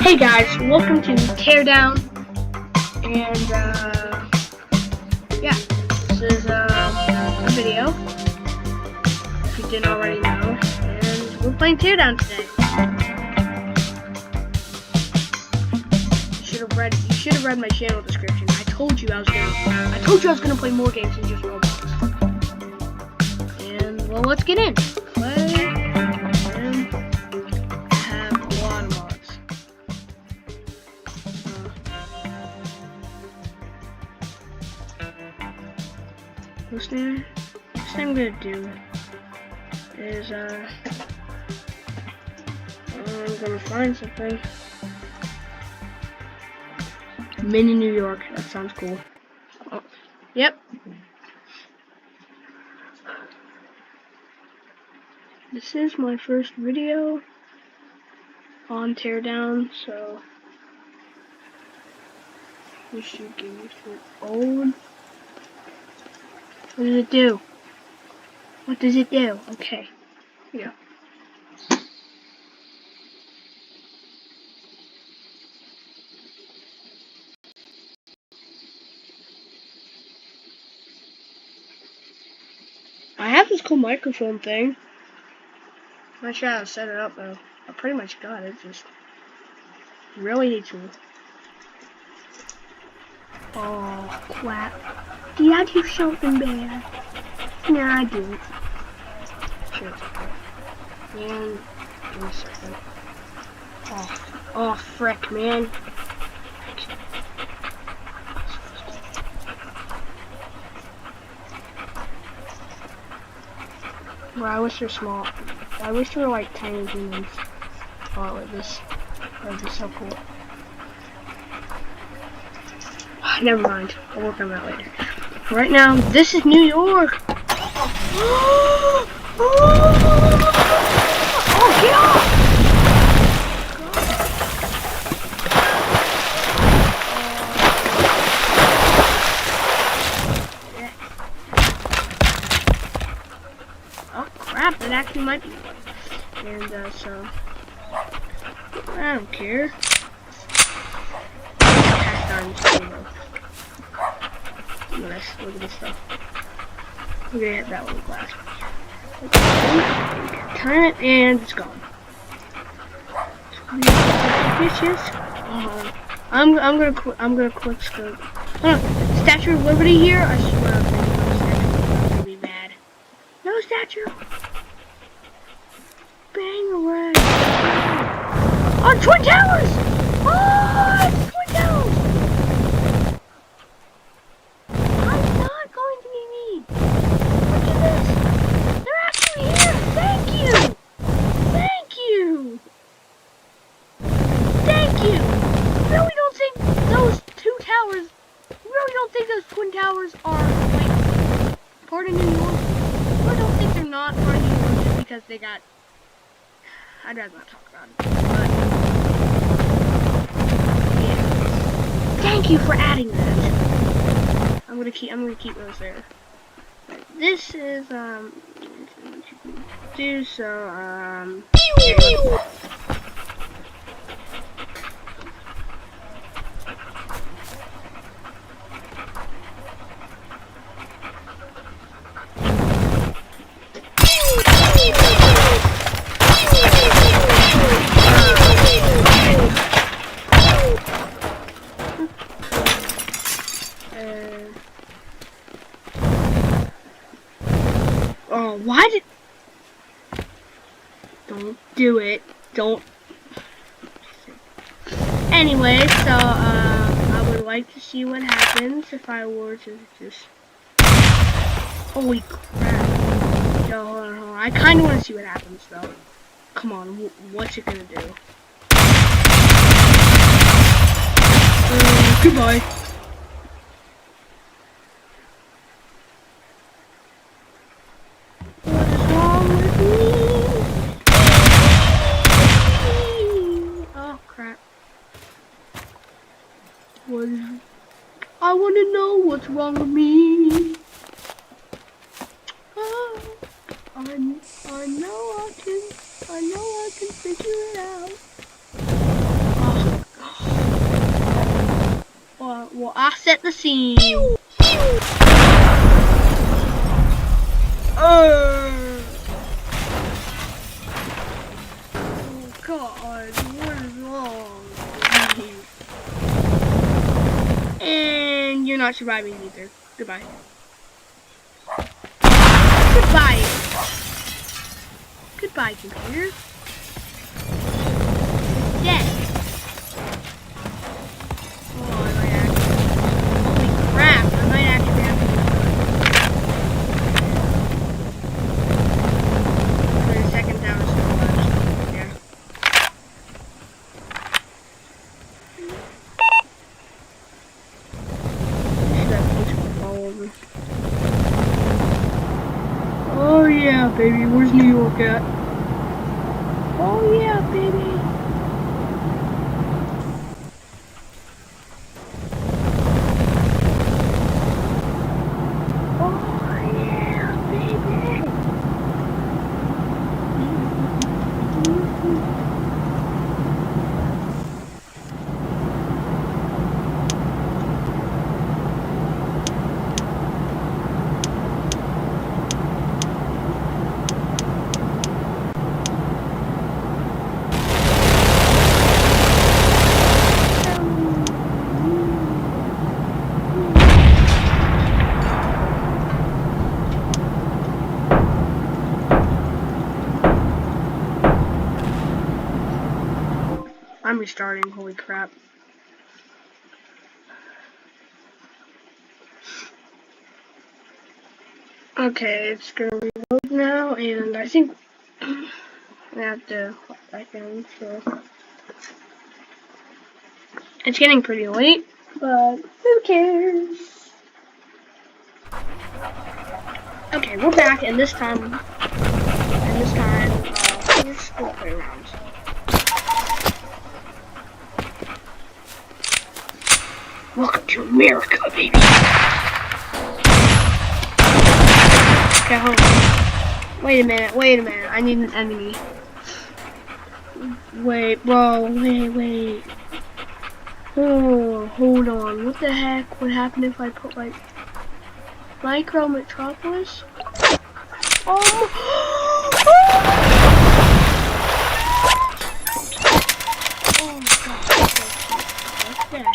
Hey guys, welcome to Teardown, and yeah, this is a video, if you didn't already know, and we're playing Teardown today. You should have read my channel description. I told you I was gonna play more games than just Roblox. And well, let's get in. First thing I'm gonna do is I'm gonna find something. Mini New York. That sounds cool. Oh, yep. This is my first video on Teardown, so you should give me some old. What does it do? What does it do? Okay. Yeah. I have this cool microphone thing. I'm not sure how to set it up though. I pretty much got it. Just really need to. Oh crap! Did I do something bad? No, I didn't. Sure, it's okay. Man, give me a second. Oh, frick, man. Well, I wish they're small. I wish they were like tiny humans. Oh, like this. That would be so cool. Never mind. I'll work on that later. Right now, this is New York. Oh, get off! Oh crap! That actually might be one. And so I don't care. Look at this stuff. We're gonna hit that little glass. Okay, time it and it's gone. I'm gonna quick scope. Statue of Liberty here. I swear I'm gonna be mad. No statue. Bang away. Oh, Twin Towers. Oh, it's Twin Towers. Twin Towers are like part of New York. I don't think they're not part of New York just because they got. I'd rather not talk about it. But yeah. Thank you for adding that. I'm gonna keep those there. This is do so yeah. Oh, why did... Don't do it. Don't. Anyway, so, I would like to see what happens if I were to just... Holy crap. Yo, hold on. I kind of want to see what happens, though. Come on, what's it gonna do? Goodbye. I want to know what's wrong with me. Oh, I know I can figure it out. Oh, Well, I set the scene. Oh God, what is wrong with you? And you're not surviving either. Goodbye. Goodbye. Goodbye, computer. Dead. Oh, I might actually. Holy crap! I might actually have to. For a second, that was so much. Yeah. Should have peaceful fall over. Oh yeah, baby. Where's New York at? Oh yeah, baby. I'm restarting, holy crap. Okay, it's gonna reload now, and I think I have to hop back in, so. It's getting pretty late, but who cares? Okay, we're back, and this time, we're just gonna play around. Welcome to America, baby. Okay, hold on. Wait a minute. I need an enemy. Wait, bro, wait. Oh, hold on. What the heck would happen if I put, like, Micro Metropolis? Oh my God. What the heck?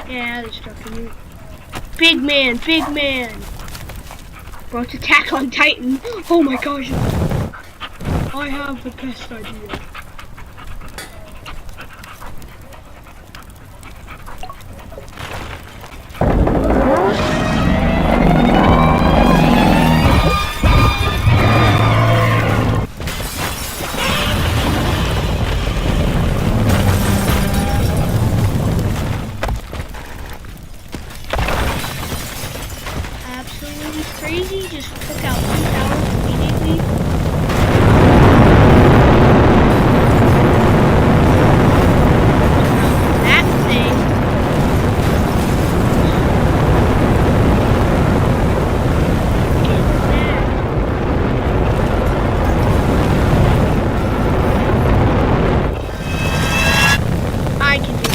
Yeah, they're stuck in me. Big man! Bro, it's Attack on Titan! Oh my gosh! I have the best idea. Crazy, just took out 2 towers immediately. That thing. I can do it.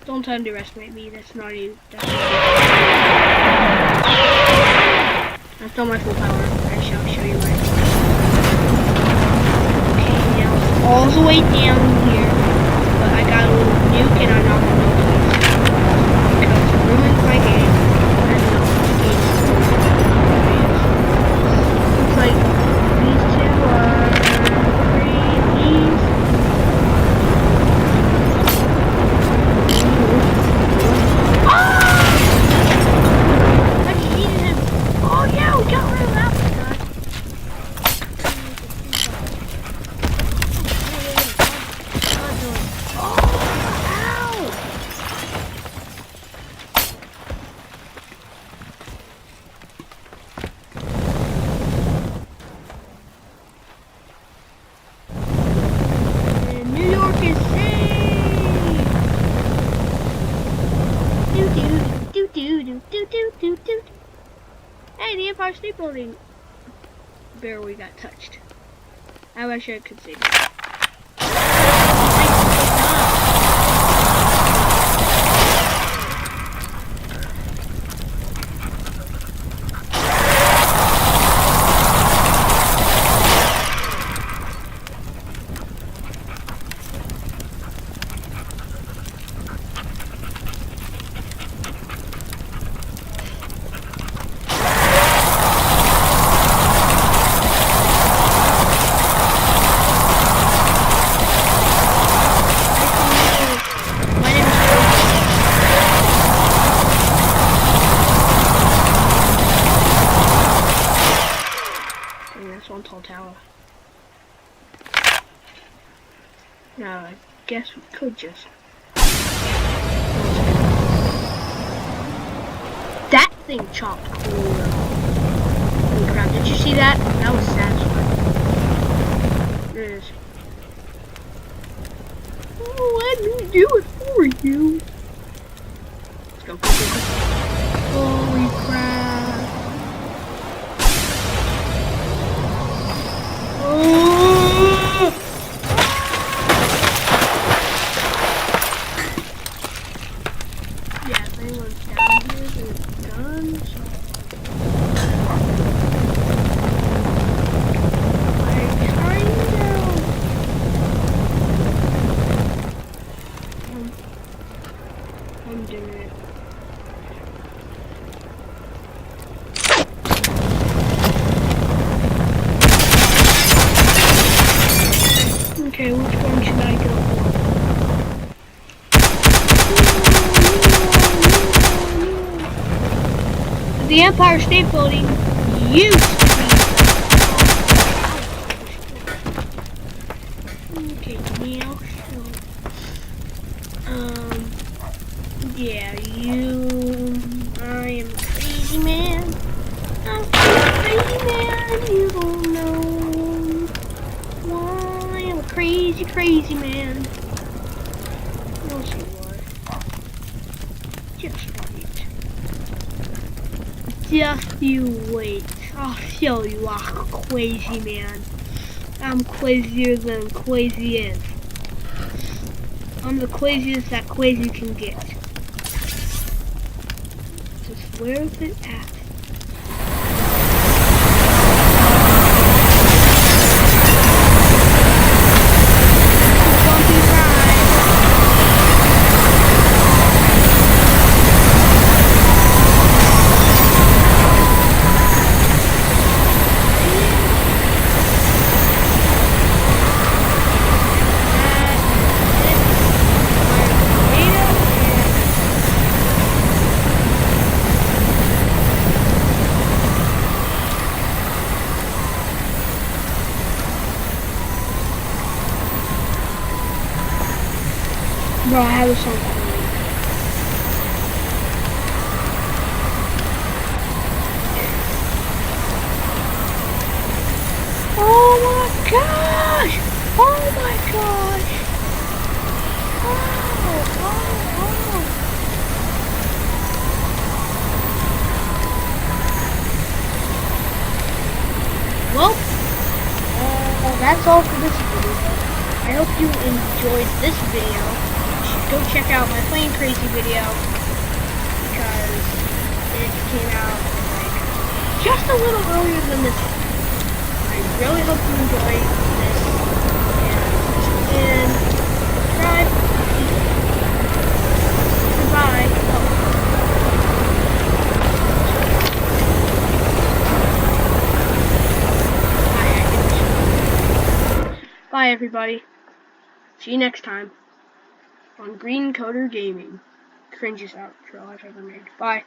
Don't underestimate me, that's not even. That's not my full power. I shall show you why. Okay, now all the way down here. But I got a little nuke and I'm not gonna do it. Because it ruins my game. That's not the game. Looks like these two are these. Hey, the Empire State Building barely got touched. I wish I could say that. One tall tower. Now I guess we could just. That thing chopped cool. Holy crap! Did you see that? That was satisfying. There it is. Oh, let me do it for you. Let's go, go, go, go. Holy crap! Yeah, if anyone's down here, they're done. So. I'm doing it. Okay, which one should I go for? The Empire State Building used to be. Okay, now yeah, I am a crazy man. I'm a crazy man. You don't know why I'm a crazy, crazy man. You'll see why. Just wait. Just you wait. I'll show you I'm a crazy man. I'm crazier than crazy is. I'm the craziest that crazy can get. Just where is it at? Bro, I have a song. Oh my gosh! Oh my gosh! Oh. Well, that's all for this video. I hope you enjoyed this video. Go check out my Playing Crazy video because it came out like just a little earlier than this one. I really hope you enjoy this and subscribe. Goodbye. Bye everybody. See you next time on Green Coder Gaming. Cringiest outro I've ever made. Bye.